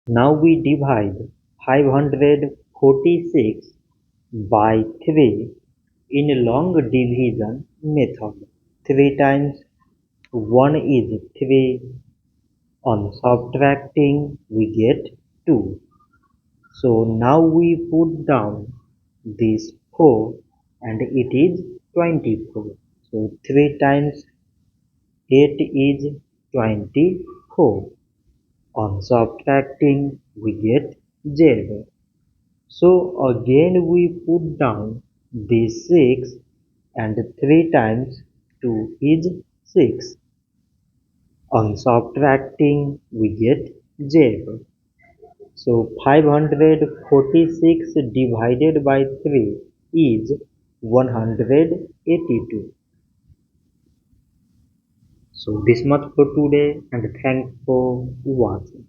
Now we divide 546 by 3 in long division method. 3 times 1 is 3. On subtracting we get 2. So now we put down this 4 and it is 24. So 3 times 8 is 24. On subtracting we get 0. So again we put down this 6 and 3 times 2 is 6. On subtracting we get 0. So 546 divided by 3 is 182. So this much for today and thanks for watching.